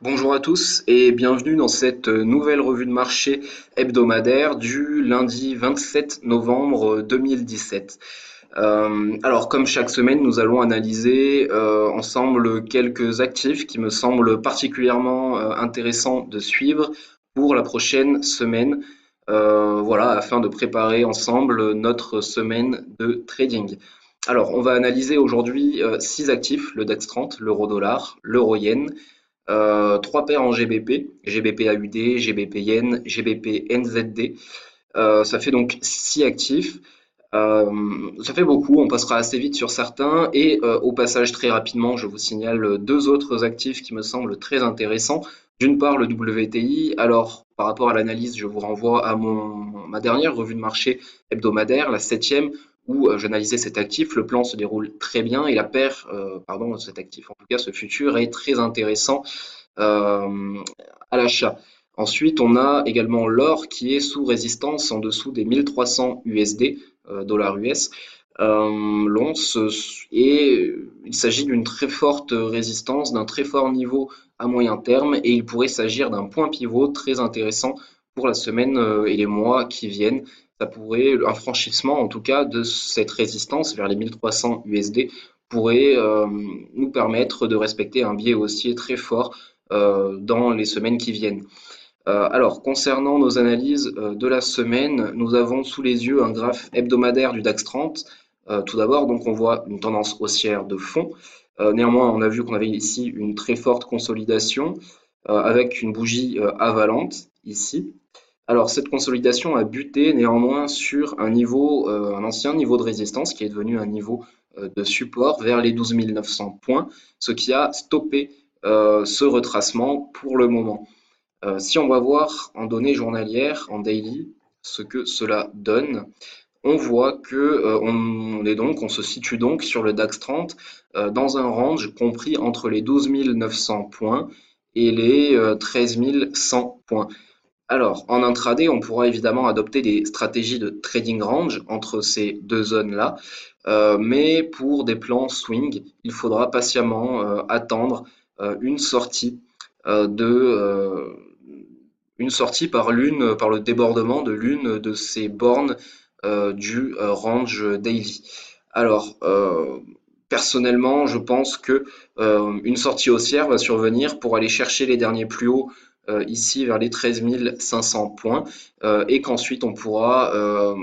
Bonjour à tous et bienvenue dans cette nouvelle revue de marché hebdomadaire du lundi 27 novembre 2017. Alors, comme chaque semaine, nous allons analyser ensemble quelques actifs qui me semblent particulièrement intéressants de suivre pour la prochaine semaine, voilà, afin de préparer ensemble notre semaine de trading. Alors, on va analyser aujourd'hui six actifs, le DAX 30, l'euro-dollar, l'euro-yen, trois paires en GBP, GBP AUD, GBP Yen, GBP NZD. Ça fait donc six actifs. Ça fait beaucoup, on passera assez vite sur certains et au passage très rapidement, je vous signale deux autres actifs qui me semblent très intéressants. D'une part, le WTI. Alors, par rapport à l'analyse, je vous renvoie à ma dernière revue de marché hebdomadaire, la septième, où j'analysais cet actif. Le plan se déroule très bien et la paire, pardon, cet actif, en tout cas ce futur, est très intéressant euh, à l'achat. Ensuite, on a également l'or qui est sous résistance en dessous des 1300 USD, dollars US, l'once, et il s'agit d'une très forte résistance, d'un très fort niveau à moyen terme, et il pourrait s'agir d'un point pivot très intéressant pour la semaine et les mois qui viennent. Ça pourrait, un franchissement en tout cas de cette résistance vers les 1300 USD pourrait nous permettre de respecter un biais haussier très fort dans les semaines qui viennent. Alors, concernant nos analyses de la semaine, nous avons sous les yeux un graphe hebdomadaire du DAX 30. Tout d'abord, donc, on voit une tendance haussière de fond. Néanmoins, on a vu qu'on avait ici une très forte consolidation avec une bougie avalante ici. Alors, cette consolidation a buté néanmoins sur un niveau, un ancien niveau de résistance qui est devenu un niveau de support vers les 12 900 points, ce qui a stoppé ce retracement pour le moment. Si on va voir en données journalières, en daily, ce que cela donne, on voit que on se situe donc sur le DAX 30 dans un range compris entre les 12 900 points et les 13 100 points. Alors, en intraday, on pourra évidemment adopter des stratégies de trading range entre ces deux zones-là, mais pour des plans swing, il faudra patiemment attendre une sortie de une sortie par le débordement de l'une de ces bornes du range daily. Alors, personnellement, je pense que une sortie haussière va survenir pour aller chercher les derniers plus hauts ici vers les 13 500 points et qu'ensuite on pourra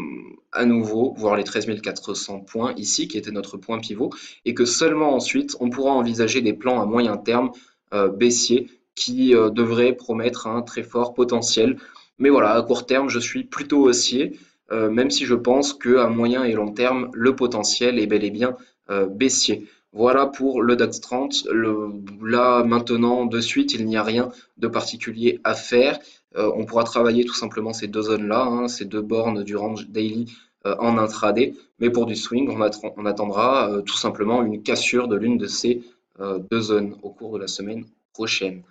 à nouveau voir les 13 400 points ici qui était notre point pivot et que seulement ensuite on pourra envisager des plans à moyen terme baissiers qui devraient promettre un très fort potentiel. Mais voilà, à court terme, je suis plutôt haussier, même si je pense qu'à moyen et long terme, le potentiel est bel et bien baissier. Voilà pour le DAX 30. Là, maintenant, de suite, il n'y a rien de particulier à faire. On pourra travailler tout simplement ces deux zones-là, hein, ces deux bornes du range daily en intraday. Mais pour du swing, on attendra tout simplement une cassure de l'une de ces deux zones au cours de la semaine prochaine.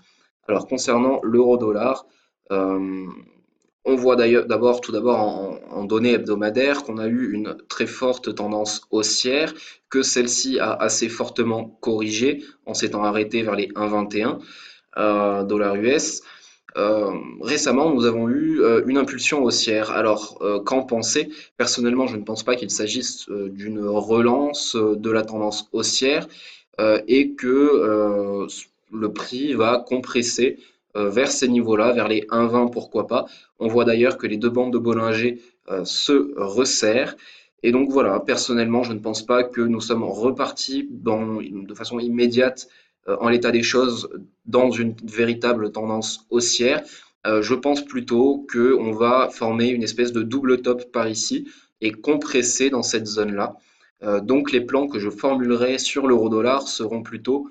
Alors, concernant l'euro-dollar, euh, on voit d'ailleurs tout d'abord en données hebdomadaires qu'on a eu une très forte tendance haussière, que celle-ci a assez fortement corrigé en s'étant arrêtée vers les 1,21 dollars US. Récemment, nous avons eu une impulsion haussière. Alors, qu'en penser? Personnellement, je ne pense pas qu'il s'agisse d'une relance de la tendance haussière et que le prix va compresser vers ces niveaux-là, vers les 1,20 pourquoi pas. On voit d'ailleurs que les deux bandes de Bollinger se resserrent. Et donc voilà, personnellement, je ne pense pas que nous sommes repartis de façon immédiate en l'état des choses dans une véritable tendance haussière. Je pense plutôt qu'on va former une espèce de double top par ici et compresser dans cette zone-là. Donc les plans que je formulerai sur l'euro-dollar seront plutôt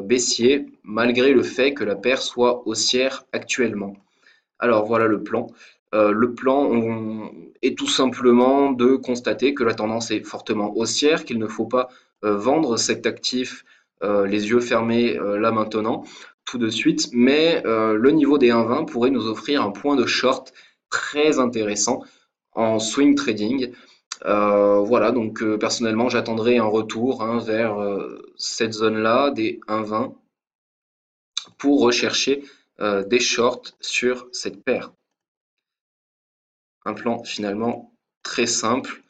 baissiers, malgré le fait que la paire soit haussière actuellement. Alors voilà le plan. Est tout simplement de constater que la tendance est fortement haussière, qu'il ne faut pas vendre cet actif les yeux fermés là maintenant, tout de suite, mais le niveau des 1,20 pourrait nous offrir un point de short très intéressant en swing trading. Voilà, donc personnellement, j'attendrai un retour hein, vers cette zone-là des 1,20 pour rechercher des shorts sur cette paire. Un plan finalement très simple.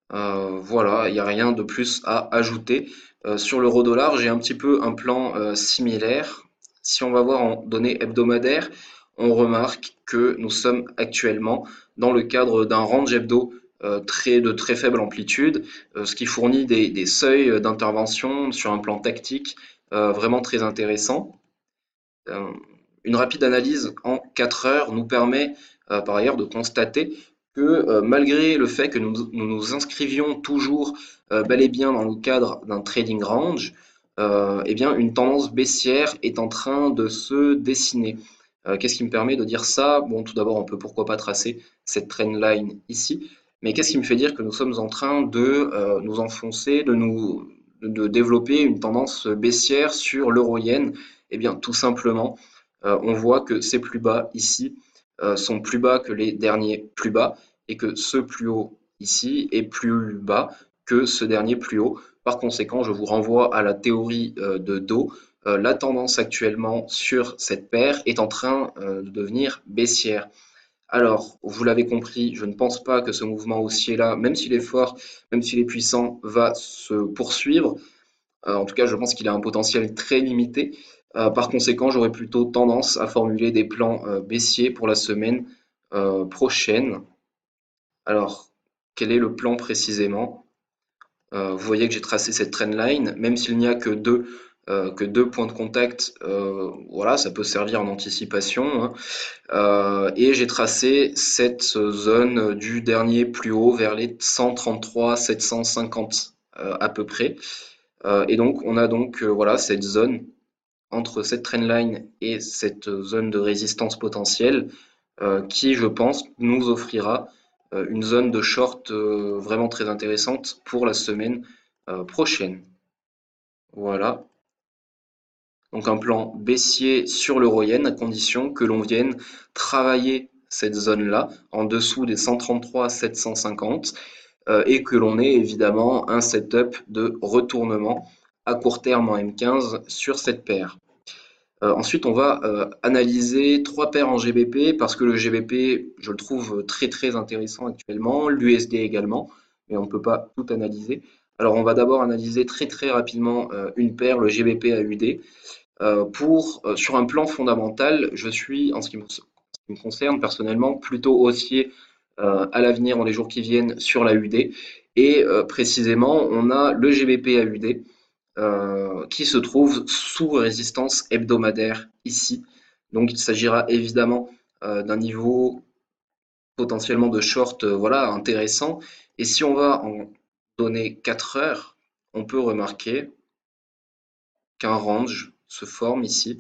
Voilà, il n'y a rien de plus à ajouter. Sur l'euro-dollar, j'ai un petit peu un plan similaire. Si on va voir en données hebdomadaires, on remarque que nous sommes actuellement dans le cadre d'un range hebdo de très faible amplitude, ce qui fournit des seuils d'intervention sur un plan tactique vraiment très intéressant. Euh, une rapide analyse en 4 heures nous permet par ailleurs de constater que malgré le fait que nous inscrivions toujours bel et bien dans le cadre d'un trading range, eh bien une tendance baissière est en train de se dessiner. Qu'est-ce qui me permet de dire ça? Bon, tout d'abord, on peut pourquoi pas tracer cette trendline ici, mais qu'est-ce qui me fait dire que nous sommes en train de nous enfoncer, de développer une tendance baissière sur l'euro-yen? Eh bien, tout simplement, on voit que ces plus bas ici sont plus bas que les derniers plus bas et que ce plus haut ici est plus bas que ce dernier plus haut. Par conséquent, je vous renvoie à la théorie de dos. La tendance actuellement sur cette paire est en train de devenir baissière. Alors, vous l'avez compris, je ne pense pas que ce mouvement haussier-là, même s'il est fort, même s'il est puissant, va se poursuivre. En tout cas, je pense qu'il a un potentiel très limité. Par conséquent, j'aurais plutôt tendance à formuler des plans baissiers pour la semaine prochaine. Alors, quel est le plan précisément? Vous voyez que j'ai tracé cette trendline, même s'il n'y a que deux points de contact, voilà, ça peut servir en anticipation, hein. Et j'ai tracé cette zone du dernier plus haut vers les 133 750 à peu près. Et donc on a donc voilà cette zone entre cette trendline et cette zone de résistance potentielle qui, je pense, nous offrira une zone de short vraiment très intéressante pour la semaine prochaine. Voilà. Donc un plan baissier sur l'euro-yen à condition que l'on vienne travailler cette zone-là en dessous des 133 750 et que l'on ait évidemment un setup de retournement à court terme en M15 sur cette paire. Ensuite, on va analyser trois paires en GBP parce que le GBP, je le trouve très très intéressant actuellement, l'USD également, mais on ne peut pas tout analyser. Alors, on va d'abord analyser très très rapidement une paire, le GBP AUD. Sur un plan fondamental, je suis, en ce qui me concerne personnellement, plutôt haussier à l'avenir dans les jours qui viennent sur la UD. Et précisément, on a le GBP AUD qui se trouve sous résistance hebdomadaire ici. Donc il s'agira évidemment d'un niveau potentiellement de short voilà, intéressant. Et si on va en donner 4 heures, on peut remarquer qu'un range se forme ici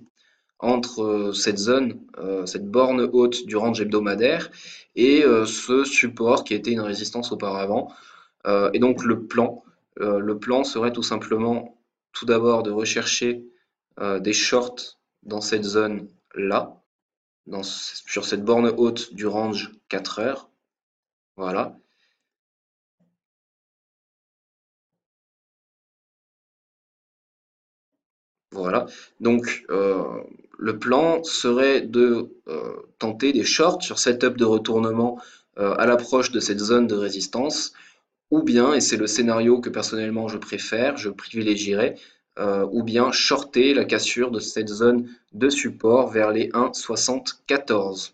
entre cette zone, cette borne haute du range hebdomadaire et ce support qui était une résistance auparavant. Et donc le plan serait tout simplement tout d'abord de rechercher des shorts dans cette zone-là, sur cette borne haute du range 4 heures. Voilà. Voilà. Donc le plan serait de tenter des shorts sur setup de retournement à l'approche de cette zone de résistance, ou bien, et c'est le scénario que personnellement je préfère, je privilégierais, ou bien shorter la cassure de cette zone de support vers les 1,74.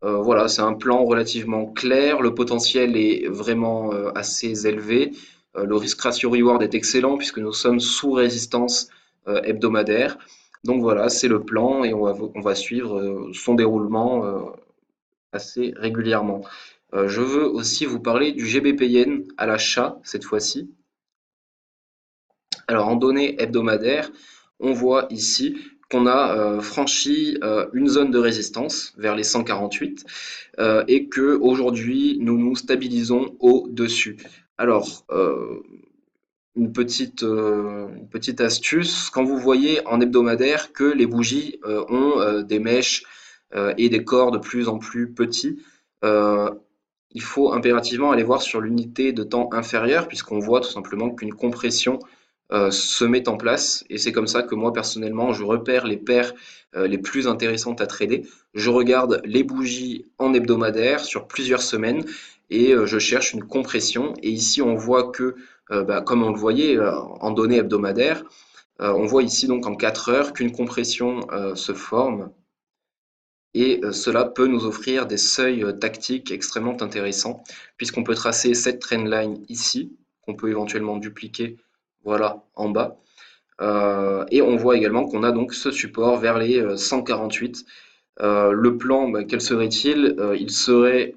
Voilà, c'est un plan relativement clair, le potentiel est vraiment assez élevé, le risk ratio reward est excellent puisque nous sommes sous résistance hebdomadaire. Donc voilà, c'est le plan et on va suivre son déroulement assez régulièrement. Je veux aussi vous parler du GBP Yen à l'achat cette fois-ci. Alors en données hebdomadaires, on voit ici qu'on a franchi une zone de résistance vers les 148 et que aujourd'hui nous nous stabilisons au-dessus. Alors une petite astuce, quand vous voyez en hebdomadaire que les bougies ont des mèches et des corps de plus en plus petits, euh, il faut impérativement aller voir sur l'unité de temps inférieure puisqu'on voit tout simplement qu'une compression se met en place et c'est comme ça que moi personnellement je repère les paires les plus intéressantes à trader. Je regarde les bougies en hebdomadaire sur plusieurs semaines et je cherche une compression et ici on voit que comme on le voyait en données hebdomadaires, on voit ici donc en 4 heures qu'une compression se forme et cela peut nous offrir des seuils tactiques extrêmement intéressants puisqu'on peut tracer cette trendline ici qu'on peut éventuellement dupliquer voilà en bas. Et on voit également qu'on a donc ce support vers les 148. Le plan, quel serait-il? Il serait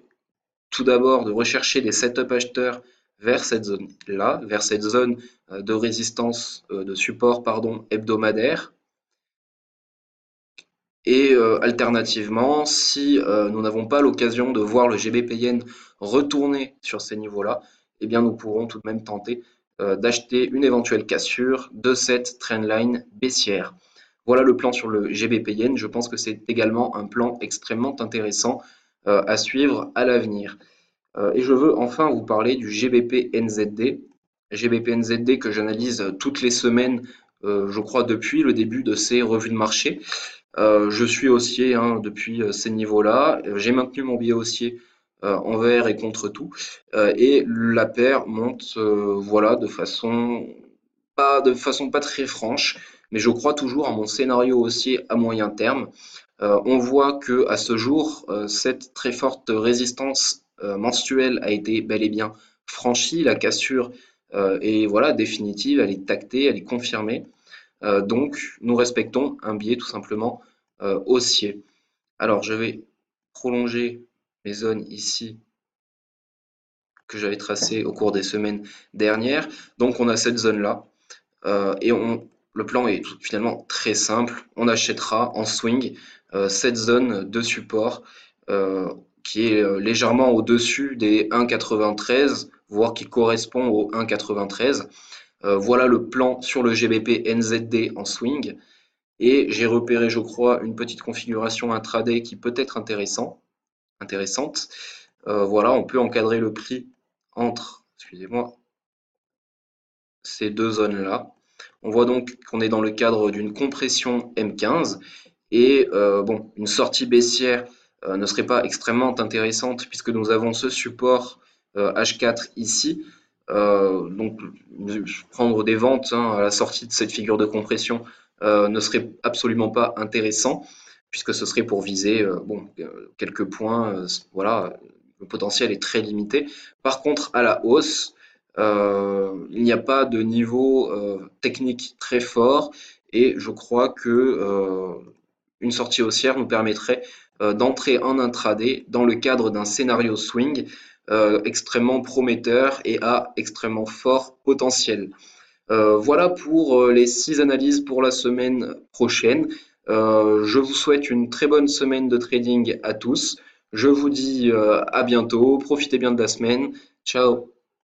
tout d'abord de rechercher des setups acheteurs vers cette zone-là, vers cette zone de résistance, de support, pardon, hebdomadaire. Et alternativement, si nous n'avons pas l'occasion de voir le GBP-Yen retourner sur ces niveaux-là, eh bien nous pourrons tout de même tenter d'acheter une éventuelle cassure de cette trendline baissière. Voilà le plan sur le GBP-Yen. Je pense que c'est également un plan extrêmement intéressant à suivre à l'avenir. Et je veux enfin vous parler du GBP-NZD. GBP-NZD que j'analyse toutes les semaines, je crois depuis le début de ces revues de marché. Je suis haussier hein, depuis ces niveaux-là. J'ai maintenu mon billet haussier envers et contre tout. Et la paire monte voilà, de façon pas très franche, mais je crois toujours à mon scénario haussier à moyen terme. On voit que à ce jour, cette très forte résistance mensuelle a été bel et bien franchie. La cassure est voilà, définitive, elle est tactée, elle est confirmée. Donc, nous respectons un biais tout simplement haussier. Alors, je vais prolonger mes zones ici que j'avais tracées au cours des semaines dernières. Donc, on a cette zone-là et le plan est finalement très simple. On achètera en swing cette zone de support qui est légèrement au-dessus des 1,93, voire qui correspond au 1,93. Voilà le plan sur le GBP NZD en swing. Et j'ai repéré, je crois, une petite configuration intraday qui peut être intéressante. Voilà, on peut encadrer le prix entre, excusez-moi, ces deux zones-là. On voit donc qu'on est dans le cadre d'une compression M15 et bon, une sortie baissière ne serait pas extrêmement intéressante puisque nous avons ce support H4 ici. Donc prendre des ventes hein, à la sortie de cette figure de compression ne serait absolument pas intéressant puisque ce serait pour viser bon, quelques points. Voilà, le potentiel est très limité. Par contre, à la hausse, il n'y a pas de niveau technique très fort et je crois que une sortie haussière nous permettrait d'entrer en intraday dans le cadre d'un scénario swing extrêmement prometteur et à extrêmement fort potentiel. Voilà pour les 6 analyses pour la semaine prochaine. Je vous souhaite une très bonne semaine de trading à tous. Je vous dis à bientôt. Profitez bien de la semaine. Ciao.